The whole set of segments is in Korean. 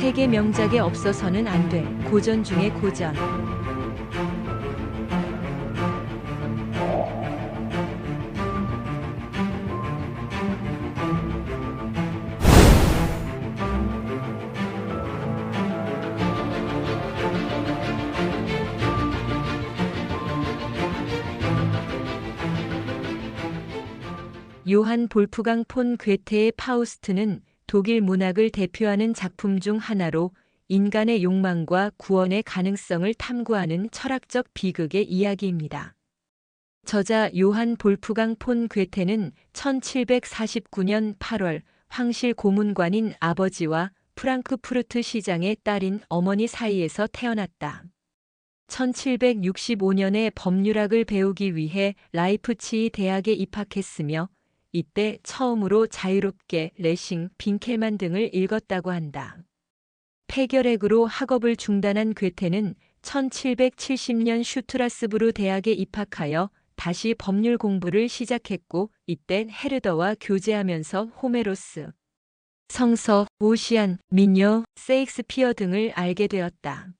세계 명작에 없어서는 안 될 고전 중의 고전. 요한 볼프강 폰 괴테의 파우스트는 독일 문학을 대표하는 작품 중 하나로 인간의 욕망과 구원의 가능성을 탐구하는 철학적 비극의 이야기입니다. 저자 요한 볼프강 폰 괴테는 1749년 8월 황실 고문관인 아버지와 프랑크푸르트 시장의 딸인 어머니 사이에서 태어났다. 1765년에 법률학을 배우기 위해 라이프치히 대학에 입학했으며 이때 처음으로 자유롭게 레싱, 빈켈만 등을 읽었다고 한다. 폐결핵으로 학업을 중단한 괴테는 1770년 슈트라스부르 대학에 입학하여 다시 법률 공부를 시작했고 이때 헤르더와 교제하면서 호메로스, 성서, 오시안, 미녀, 세익스피어 등을 알게 되었다.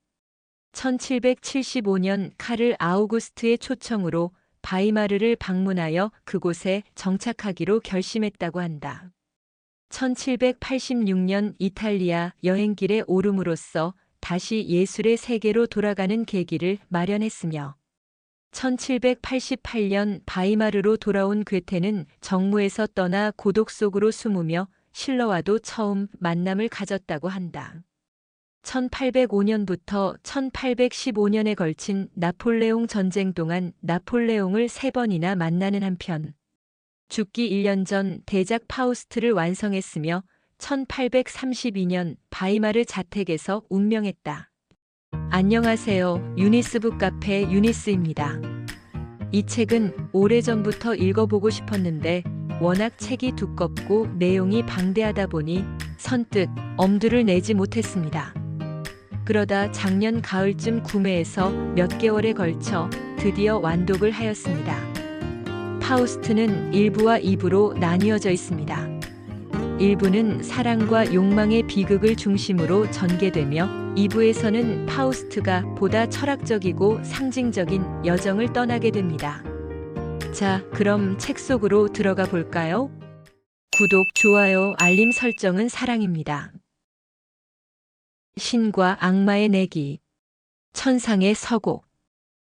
1775년 카를 아우구스트의 초청으로 바이마르를 방문하여 그곳에 정착하기로 결심했다고 한다. 1786년 이탈리아 여행길에 오름으로써 다시 예술의 세계로 돌아가는 계기를 마련했으며 1788년 바이마르로 돌아온 괴테는 정무에서 떠나 고독 속으로 숨으며 실러와도 처음 만남을 가졌다고 한다. 1805년부터 1815년에 걸친 나폴레옹 전쟁 동안 나폴레옹을 3번이나 만나는 한편 죽기 1년 전 대작 파우스트를 완성했으며 1832년 바이마르 자택에서 운명했다. 안녕하세요. 유니스북 카페 유니스입니다. 이 책은 오래전부터 읽어보고 싶었는데 워낙 책이 두껍고 내용이 방대하다 보니 선뜻 엄두를 내지 못했습니다. 그러다 작년 가을쯤 구매해서 몇 개월에 걸쳐 드디어 완독을 하였습니다. 파우스트는 1부와 2부로 나뉘어져 있습니다. 1부는 사랑과 욕망의 비극을 중심으로 전개되며 2부에서는 파우스트가 보다 철학적이고 상징적인 여정을 떠나게 됩니다. 자, 그럼 책 속으로 들어가 볼까요? 구독, 좋아요, 알림 설정은 사랑입니다. 신과 악마의 내기. 천상의 서곡.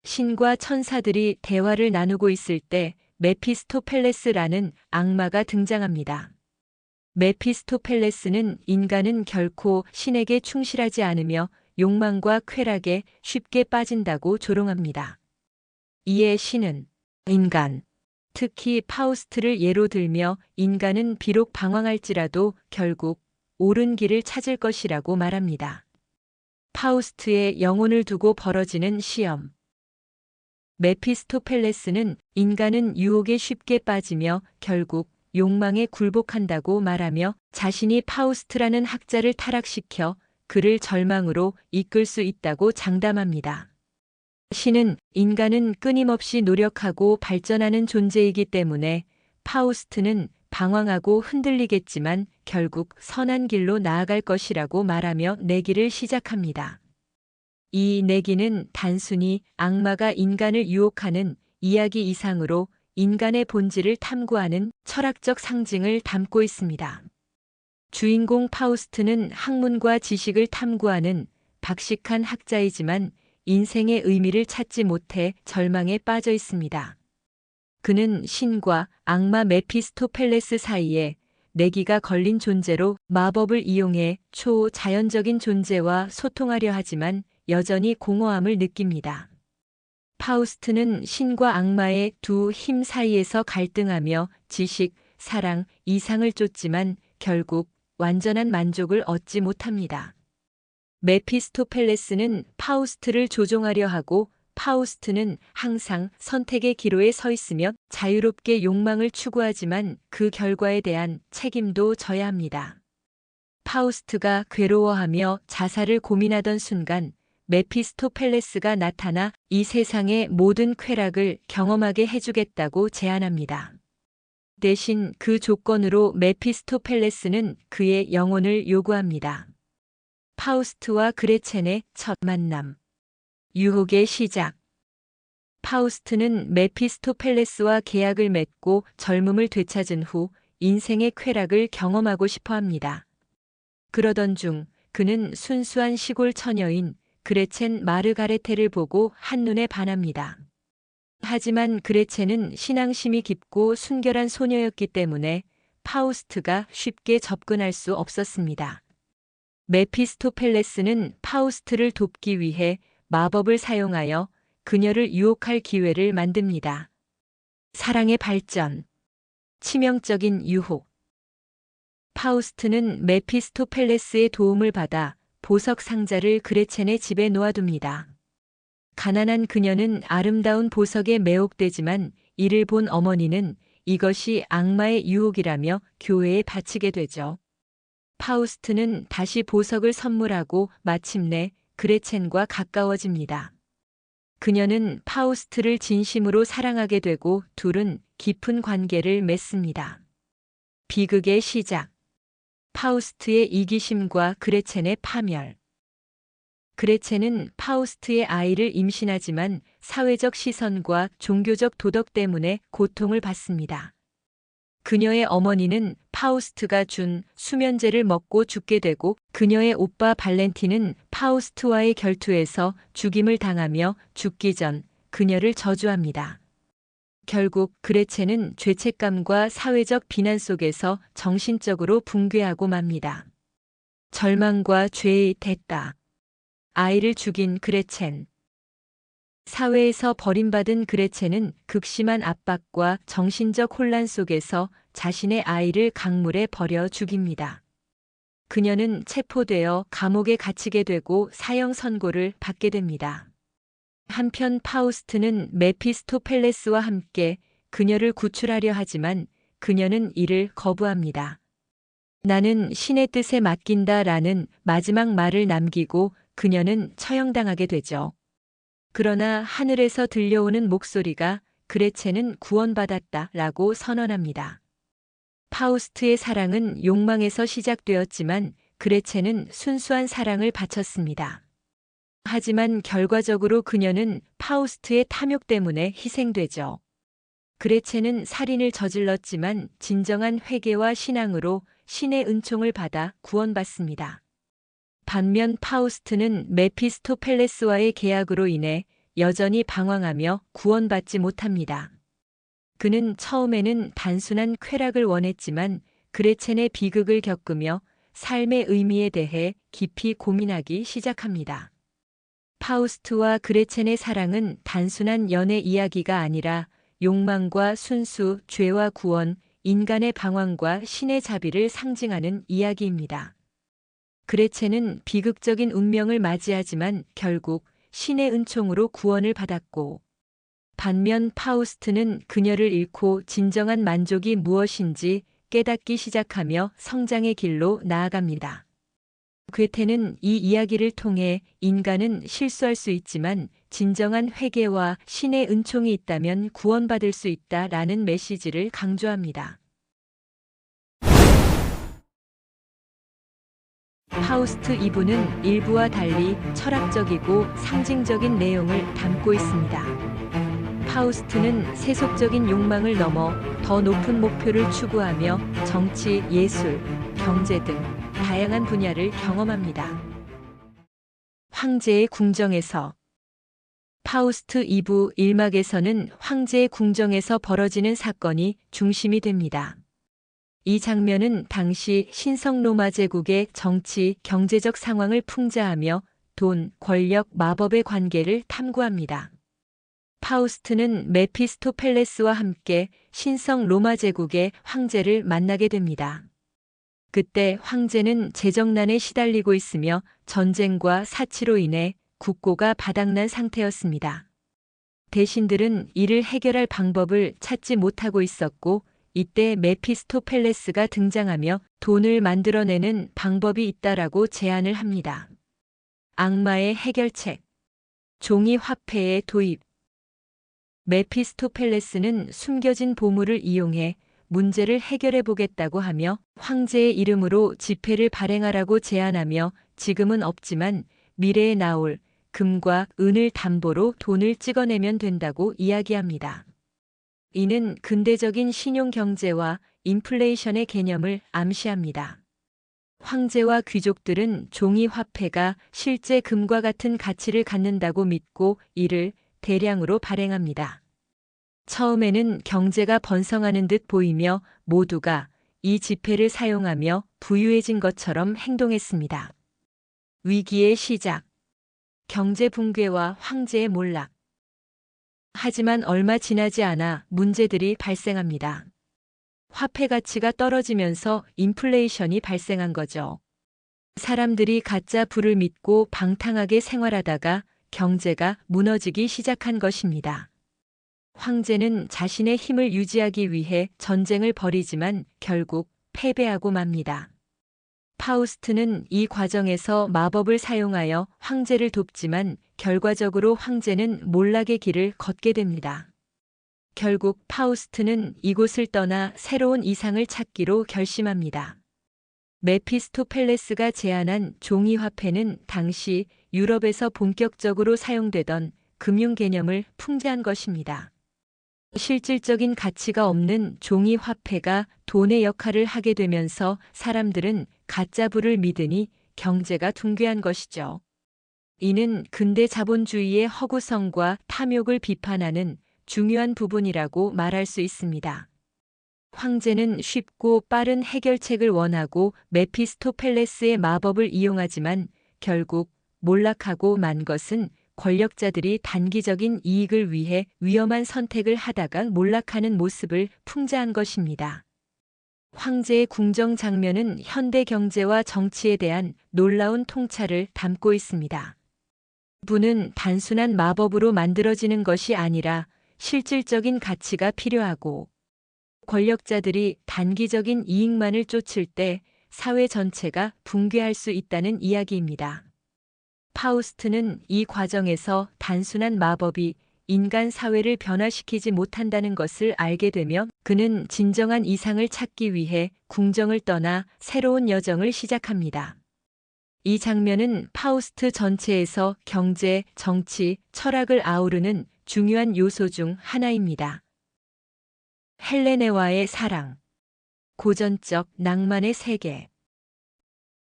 신과 천사들이 대화를 나누고 있을 때 메피스토펠레스라는 악마가 등장합니다. 메피스토펠레스는 인간은 결코 신에게 충실하지 않으며 욕망과 쾌락에 쉽게 빠진다고 조롱합니다. 이에 신은 인간, 특히 파우스트를 예로 들며 인간은 비록 방황할지라도 결국 옳은 길을 찾을 것이라고 말합니다. 파우스트의 영혼을 두고 벌어지는 시험. 메피스토펠레스는 인간은 유혹에 쉽게 빠지며 결국 욕망에 굴복한다고 말하며 자신이 파우스트라는 학자를 타락시켜 그를 절망으로 이끌 수 있다고 장담합니다. 신은 인간은 끊임없이 노력하고 발전하는 존재이기 때문에 파우스트는 방황하고 흔들리겠지만 결국 선한 길로 나아갈 것이라고 말하며 내기를 시작합니다. 이 내기는 단순히 악마가 인간을 유혹하는 이야기 이상으로 인간의 본질을 탐구하는 철학적 상징을 담고 있습니다. 주인공 파우스트는 학문과 지식을 탐구하는 박식한 학자이지만 인생의 의미를 찾지 못해 절망에 빠져 있습니다. 그는 신과 악마 메피스토펠레스 사이에 내기가 걸린 존재로 마법을 이용해 초자연적인 존재와 소통하려 하지만 여전히 공허함을 느낍니다. 파우스트는 신과 악마의 두 힘 사이에서 갈등하며 지식, 사랑, 이상을 쫓지만 결국 완전한 만족을 얻지 못합니다. 메피스토펠레스는 파우스트를 조종하려 하고 파우스트는 항상 선택의 기로에 서 있으며 자유롭게 욕망을 추구하지만 그 결과에 대한 책임도 져야 합니다. 파우스트가 괴로워하며 자살을 고민하던 순간 메피스토펠레스가 나타나 이 세상의 모든 쾌락을 경험하게 해주겠다고 제안합니다. 대신 그 조건으로 메피스토펠레스는 그의 영혼을 요구합니다. 파우스트와 그레첸의 첫 만남. 유혹의 시작. 파우스트는 메피스토펠레스와 계약을 맺고 젊음을 되찾은 후 인생의 쾌락을 경험하고 싶어 합니다. 그러던 중 그는 순수한 시골 처녀인 그레첸 마르가레테를 보고 한눈에 반합니다. 하지만 그레첸은 신앙심이 깊고 순결한 소녀였기 때문에 파우스트가 쉽게 접근할 수 없었습니다. 메피스토펠레스는 파우스트를 돕기 위해 마법을 사용하여 그녀를 유혹할 기회를 만듭니다. 사랑의 발전. 치명적인 유혹. 파우스트는 메피스토펠레스의 도움을 받아 보석 상자를 그레첸의 집에 놓아둡니다. 가난한 그녀는 아름다운 보석에 매혹되지만 이를 본 어머니는 이것이 악마의 유혹이라며 교회에 바치게 되죠. 파우스트는 다시 보석을 선물하고 마침내 그레첸과 가까워집니다. 그녀는 파우스트를 진심으로 사랑하게 되고 둘은 깊은 관계를 맺습니다. 비극의 시작. 파우스트의 이기심과 그레첸의 파멸. 그레첸은 파우스트의 아이를 임신하지만 사회적 시선과 종교적 도덕 때문에 고통을 받습니다. 그녀의 어머니는 파우스트가 준 수면제를 먹고 죽게 되고 그녀의 오빠 발렌틴은 파우스트와의 결투에서 죽임을 당하며 죽기 전 그녀를 저주합니다. 결국 그레첸은 죄책감과 사회적 비난 속에서 정신적으로 붕괴하고 맙니다. 절망과 죄의 대가. 아이를 죽인 그레첸. 사회에서 버림받은 그레첸은 극심한 압박과 정신적 혼란 속에서 자신의 아이를 강물에 버려 죽입니다. 그녀는 체포되어 감옥에 갇히게 되고 사형 선고를 받게 됩니다. 한편 파우스트는 메피스토펠레스와 함께 그녀를 구출하려 하지만 그녀는 이를 거부합니다. 나는 신의 뜻에 맡긴다라는 마지막 말을 남기고 그녀는 처형당하게 되죠. 그러나 하늘에서 들려오는 목소리가 그레첸은 구원받았다라고 선언합니다. 파우스트의 사랑은 욕망에서 시작되었지만 그레첸은 순수한 사랑을 바쳤습니다. 하지만 결과적으로 그녀는 파우스트의 탐욕 때문에 희생되죠. 그레첸은 살인을 저질렀지만 진정한 회개와 신앙으로 신의 은총을 받아 구원받습니다. 반면 파우스트는 메피스토펠레스와의 계약으로 인해 여전히 방황하며 구원받지 못합니다. 그는 처음에는 단순한 쾌락을 원했지만 그레첸의 비극을 겪으며 삶의 의미에 대해 깊이 고민하기 시작합니다. 파우스트와 그레첸의 사랑은 단순한 연애 이야기가 아니라 욕망과 순수, 죄와 구원, 인간의 방황과 신의 자비를 상징하는 이야기입니다. 그레첸은 비극적인 운명을 맞이하지만 결국 신의 은총으로 구원을 받았고, 반면 파우스트는 그녀를 잃고 진정한 만족이 무엇인지 깨닫기 시작하며 성장의 길로 나아갑니다. 괴테는 이 이야기를 통해 인간은 실수할 수 있지만 진정한 회개와 신의 은총이 있다면 구원받을 수 있다라는 메시지를 강조합니다. 파우스트 2부는 1부와 달리 철학적이고 상징적인 내용을 담고 있습니다. 파우스트는 세속적인 욕망을 넘어 더 높은 목표를 추구하며 정치, 예술, 경제 등 다양한 분야를 경험합니다. 황제의 궁정에서. 파우스트 2부 1막에서는 황제의 궁정에서 벌어지는 사건이 중심이 됩니다. 이 장면은 당시 신성 로마 제국의 정치, 경제적 상황을 풍자하며 돈, 권력, 마법의 관계를 탐구합니다. 파우스트는 메피스토펠레스와 함께 신성 로마 제국의 황제를 만나게 됩니다. 그때 황제는 재정난에 시달리고 있으며 전쟁과 사치로 인해 국고가 바닥난 상태였습니다. 대신들은 이를 해결할 방법을 찾지 못하고 있었고, 이때 메피스토펠레스가 등장하며 돈을 만들어내는 방법이 있다라고 제안을 합니다. 악마의 해결책. 종이 화폐의 도입. 메피스토펠레스는 숨겨진 보물을 이용해 문제를 해결해 보겠다고 하며 황제의 이름으로 지폐를 발행하라고 제안하며 지금은 없지만 미래에 나올 금과 은을 담보로 돈을 찍어내면 된다고 이야기합니다. 이는 근대적인 신용 경제와 인플레이션의 개념을 암시합니다. 황제와 귀족들은 종이 화폐가 실제 금과 같은 가치를 갖는다고 믿고 이를 대량으로 발행합니다. 처음에는 경제가 번성하는 듯 보이며 모두가 이 지폐를 사용하며 부유해진 것처럼 행동했습니다. 위기의 시작. 경제 붕괴와 황제의 몰락. 하지만 얼마 지나지 않아 문제들이 발생합니다. 화폐 가치가 떨어지면서 인플레이션이 발생한 거죠. 사람들이 가짜 불을 믿고 방탕하게 생활하다가 경제가 무너지기 시작한 것입니다. 황제는 자신의 힘을 유지하기 위해 전쟁을 벌이지만 결국 패배하고 맙니다. 파우스트는 이 과정에서 마법을 사용하여 황제를 돕지만 결과적으로 황제는 몰락의 길을 걷게 됩니다. 결국 파우스트는 이곳을 떠나 새로운 이상을 찾기로 결심합니다. 메피스토펠레스가 제안한 종이화폐는 당시 유럽에서 본격적으로 사용되던 금융 개념을 풍자한 것입니다. 실질적인 가치가 없는 종이화폐가 돈의 역할을 하게 되면서 사람들은 가짜불을 믿으니 경제가 붕괴한 것이죠. 이는 근대 자본주의의 허구성과 탐욕을 비판하는 중요한 부분이라고 말할 수 있습니다. 황제는 쉽고 빠른 해결책을 원하고 메피스토펠레스의 마법을 이용하지만 결국 몰락하고 만 것은 권력자들이 단기적인 이익을 위해 위험한 선택을 하다가 몰락하는 모습을 풍자한 것입니다. 황제의 궁정 장면은 현대 경제와 정치에 대한 놀라운 통찰을 담고 있습니다. 부는 단순한 마법으로 만들어지는 것이 아니라 실질적인 가치가 필요하고 권력자들이 단기적인 이익만을 쫓을 때 사회 전체가 붕괴할 수 있다는 이야기입니다. 파우스트는 이 과정에서 단순한 마법이 인간 사회를 변화시키지 못한다는 것을 알게 되며 그는 진정한 이상을 찾기 위해 궁정을 떠나 새로운 여정을 시작합니다. 이 장면은 파우스트 전체에서 경제, 정치, 철학을 아우르는 중요한 요소 중 하나입니다. 헬레네와의 사랑. 고전적 낭만의 세계.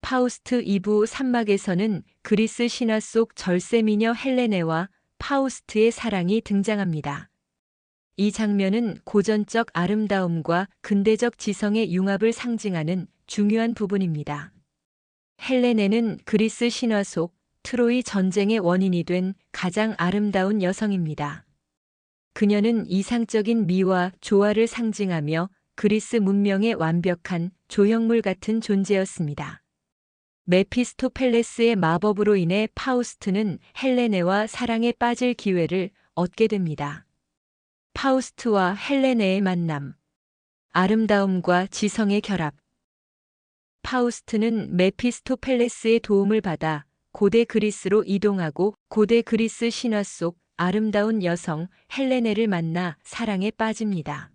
파우스트 2부 3막에서는 그리스 신화 속 절세미녀 헬레네와 파우스트의 사랑이 등장합니다. 이 장면은 고전적 아름다움과 근대적 지성의 융합을 상징하는 중요한 부분입니다. 헬레네는 그리스 신화 속 트로이 전쟁의 원인이 된 가장 아름다운 여성입니다. 그녀는 이상적인 미와 조화를 상징하며 그리스 문명의 완벽한 조형물 같은 존재였습니다. 메피스토펠레스의 마법으로 인해 파우스트는 헬레네와 사랑에 빠질 기회를 얻게 됩니다. 파우스트와 헬레네의 만남. 아름다움과 지성의 결합. 파우스트는 메피스토펠레스의 도움을 받아 고대 그리스로 이동하고 고대 그리스 신화 속 아름다운 여성 헬레네를 만나 사랑에 빠집니다.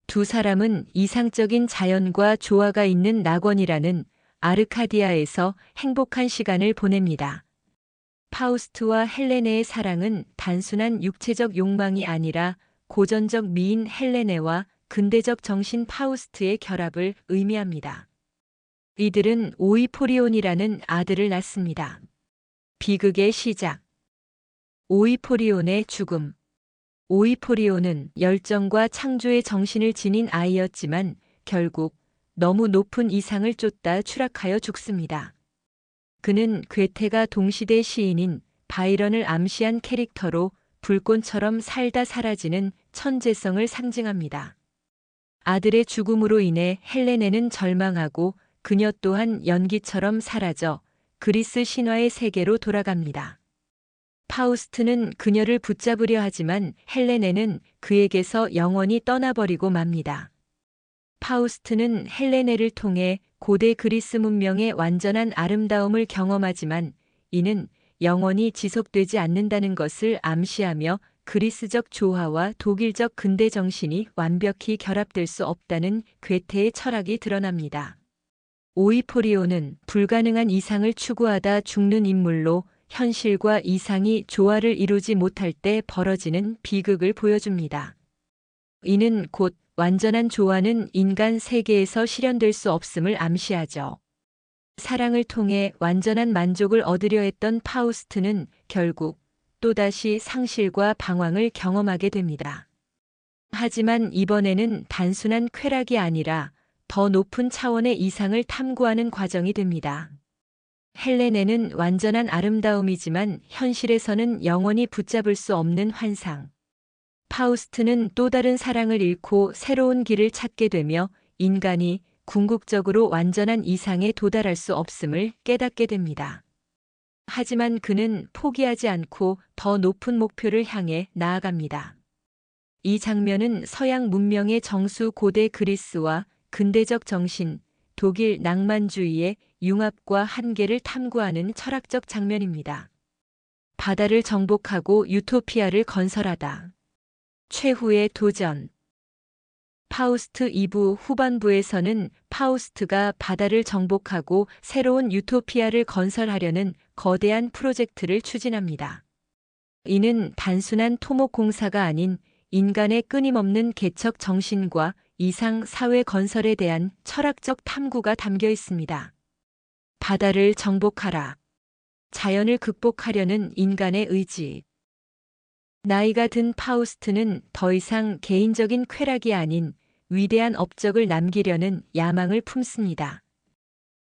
두 사람은 이상적인 자연과 조화가 있는 낙원이라는 아르카디아에서 행복한 시간을 보냅니다. 파우스트와 헬레네의 사랑은 단순한 육체적 욕망이 아니라 고전적 미인 헬레네와 근대적 정신 파우스트의 결합을 의미합니다. 이들은 오이포리온이라는 아들을 낳습니다. 비극의 시작. 오이포리온의 죽음. 오이포리온은 열정과 창조의 정신을 지닌 아이였지만 결국 너무 높은 이상을 쫓다 추락하여 죽습니다. 그는 괴테가 동시대 시인인 바이런을 암시한 캐릭터로 불꽃처럼 살다 사라지는 천재성을 상징합니다. 아들의 죽음으로 인해 헬레네는 절망하고 그녀 또한 연기처럼 사라져 그리스 신화의 세계로 돌아갑니다. 파우스트는 그녀를 붙잡으려 하지만 헬레네는 그에게서 영원히 떠나버리고 맙니다. 파우스트는 헬레네를 통해 고대 그리스 문명의 완전한 아름다움을 경험하지만 이는 영원히 지속되지 않는다는 것을 암시하며 그리스적 조화와 독일적 근대 정신이 완벽히 결합될 수 없다는 괴테의 철학이 드러납니다. 오이포리오는 불가능한 이상을 추구하다 죽는 인물로 현실과 이상이 조화를 이루지 못할 때 벌어지는 비극을 보여줍니다. 이는 곧 완전한 조화는 인간 세계에서 실현될 수 없음을 암시하죠. 사랑을 통해 완전한 만족을 얻으려 했던 파우스트는 결국 또다시 상실과 방황을 경험하게 됩니다. 하지만 이번에는 단순한 쾌락이 아니라 더 높은 차원의 이상을 탐구하는 과정이 됩니다. 헬레네는 완전한 아름다움이지만 현실에서는 영원히 붙잡을 수 없는 환상. 파우스트는 또 다른 사랑을 잃고 새로운 길을 찾게 되며 인간이 궁극적으로 완전한 이상에 도달할 수 없음을 깨닫게 됩니다. 하지만 그는 포기하지 않고 더 높은 목표를 향해 나아갑니다. 이 장면은 서양 문명의 정수 고대 그리스와 근대적 정신, 독일 낭만주의의 융합과 한계를 탐구하는 철학적 장면입니다. 바다를 정복하고 유토피아를 건설하다. 최후의 도전. 파우스트 2부 후반부에서는 파우스트가 바다를 정복하고 새로운 유토피아를 건설하려는 거대한 프로젝트를 추진합니다. 이는 단순한 토목 공사가 아닌 인간의 끊임없는 개척 정신과 이상 사회 건설에 대한 철학적 탐구가 담겨 있습니다. 바다를 정복하라. 자연을 극복하려는 인간의 의지. 나이가 든 파우스트는 더 이상 개인적인 쾌락이 아닌 위대한 업적을 남기려는 야망을 품습니다.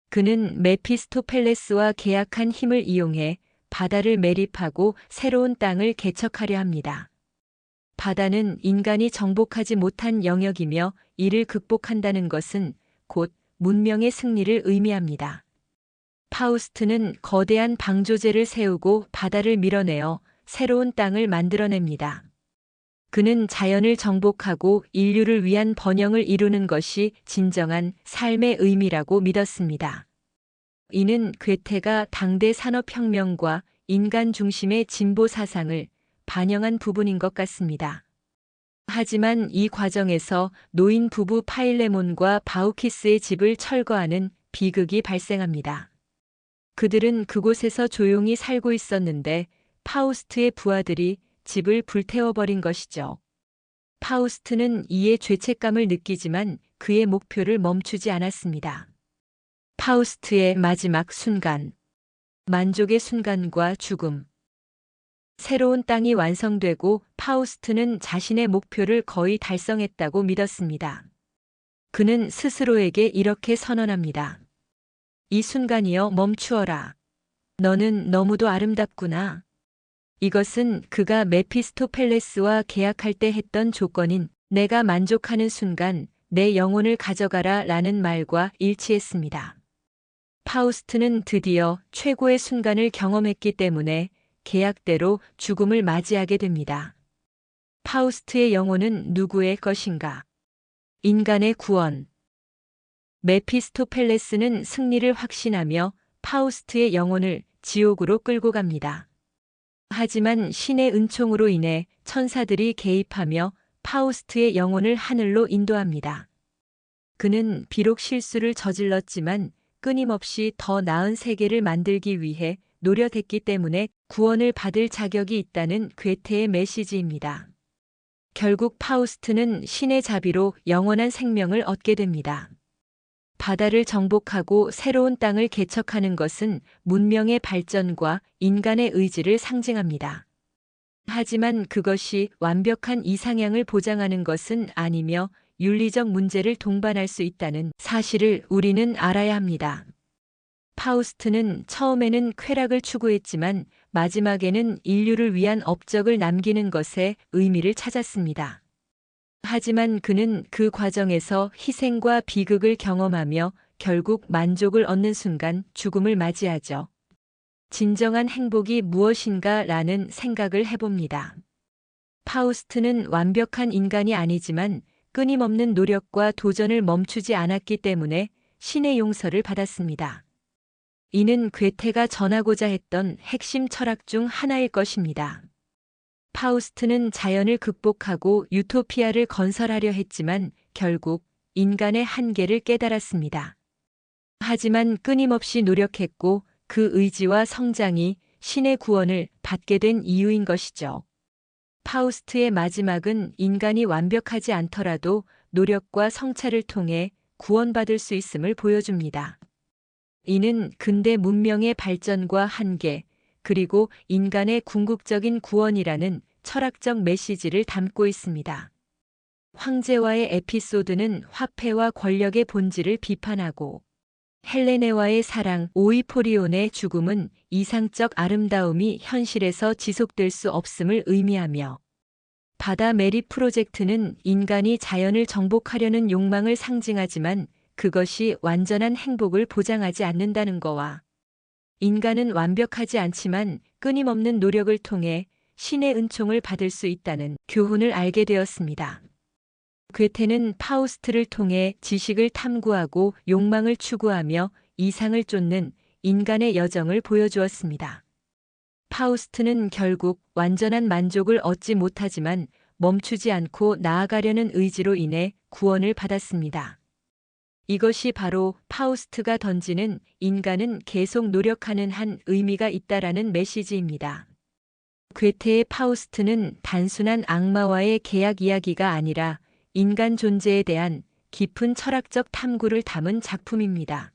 그는 메피스토펠레스와 계약한 힘을 이용해 바다를 매립하고 새로운 땅을 개척하려 합니다. 바다는 인간이 정복하지 못한 영역이며 이를 극복한다는 것은 곧 문명의 승리를 의미합니다. 파우스트는 거대한 방조제를 세우고 바다를 밀어내어 새로운 땅을 만들어냅니다. 그는 자연을 정복하고 인류를 위한 번영을 이루는 것이 진정한 삶의 의미라고 믿었습니다. 이는 괴테가 당대 산업혁명과 인간 중심의 진보 사상을 반영한 부분인 것 같습니다. 하지만 이 과정에서 노인 부부 파일레몬과 바우키스의 집을 철거하는 비극이 발생합니다. 그들은 그곳에서 조용히 살고 있었는데 파우스트의 부하들이 집을 불태워버린 것이죠. 파우스트는 이에 죄책감을 느끼지만 그의 목표를 멈추지 않았습니다. 파우스트의 마지막 순간. 만족의 순간과 죽음. 새로운 땅이 완성되고 파우스트는 자신의 목표를 거의 달성했다고 믿었습니다. 그는 스스로에게 이렇게 선언합니다. 이 순간이여 멈추어라. 너는 너무도 아름답구나. 이것은 그가 메피스토펠레스와 계약할 때 했던 조건인 내가 만족하는 순간 내 영혼을 가져가라 라는 말과 일치했습니다. 파우스트는 드디어 최고의 순간을 경험했기 때문에 계약대로 죽음을 맞이하게 됩니다. 파우스트의 영혼은 누구의 것인가? 인간의 구원. 메피스토펠레스는 승리를 확신하며 파우스트의 영혼을 지옥으로 끌고 갑니다. 하지만 신의 은총으로 인해 천사들이 개입하며 파우스트의 영혼을 하늘로 인도합니다. 그는 비록 실수를 저질렀지만 끊임없이 더 나은 세계를 만들기 위해 노력했기 때문에 구원을 받을 자격이 있다는 괴테의 메시지입니다. 결국 파우스트는 신의 자비로 영원한 생명을 얻게 됩니다. 바다를 정복하고 새로운 땅을 개척하는 것은 문명의 발전과 인간의 의지를 상징합니다. 하지만 그것이 완벽한 이상향을 보장하는 것은 아니며 윤리적 문제를 동반할 수 있다는 사실을 우리는 알아야 합니다. 파우스트는 처음에는 쾌락을 추구했지만 마지막에는 인류를 위한 업적을 남기는 것에 의미를 찾았습니다. 하지만 그는 그 과정에서 희생과 비극을 경험하며 결국 만족을 얻는 순간 죽음을 맞이하죠. 진정한 행복이 무엇인가 라는 생각을 해봅니다. 파우스트는 완벽한 인간이 아니지만 끊임없는 노력과 도전을 멈추지 않았기 때문에 신의 용서를 받았습니다. 이는 괴테가 전하고자 했던 핵심 철학 중 하나일 것입니다. 파우스트는 자연을 극복하고 유토피아를 건설하려 했지만 결국 인간의 한계를 깨달았습니다. 하지만 끊임없이 노력했고 그 의지와 성장이 신의 구원을 받게 된 이유인 것이죠. 파우스트의 마지막은 인간이 완벽하지 않더라도 노력과 성찰을 통해 구원받을 수 있음을 보여줍니다. 이는 근대 문명의 발전과 한계, 그리고 인간의 궁극적인 구원이라는 철학적 메시지를 담고 있습니다. 황제와의 에피소드는 화폐와 권력의 본질을 비판하고, 헬레네와의 사랑, 오이포리온의 죽음은 이상적 아름다움이 현실에서 지속될 수 없음을 의미하며, 바다 메리 프로젝트는 인간이 자연을 정복하려는 욕망을 상징하지만 그것이 완전한 행복을 보장하지 않는다는 거와, 인간은 완벽하지 않지만 끊임없는 노력을 통해 신의 은총을 받을 수 있다는 교훈을 알게 되었습니다. 괴테는 파우스트를 통해 지식을 탐구하고 욕망을 추구하며 이상을 쫓는 인간의 여정을 보여주었습니다. 파우스트는 결국 완전한 만족을 얻지 못하지만 멈추지 않고 나아가려는 의지로 인해 구원을 받았습니다. 이것이 바로 파우스트가 던지는 인간은 계속 노력하는 한 의미가 있다라는 메시지입니다. 괴테의 파우스트는 단순한 악마와의 계약 이야기가 아니라 인간 존재에 대한 깊은 철학적 탐구를 담은 작품입니다.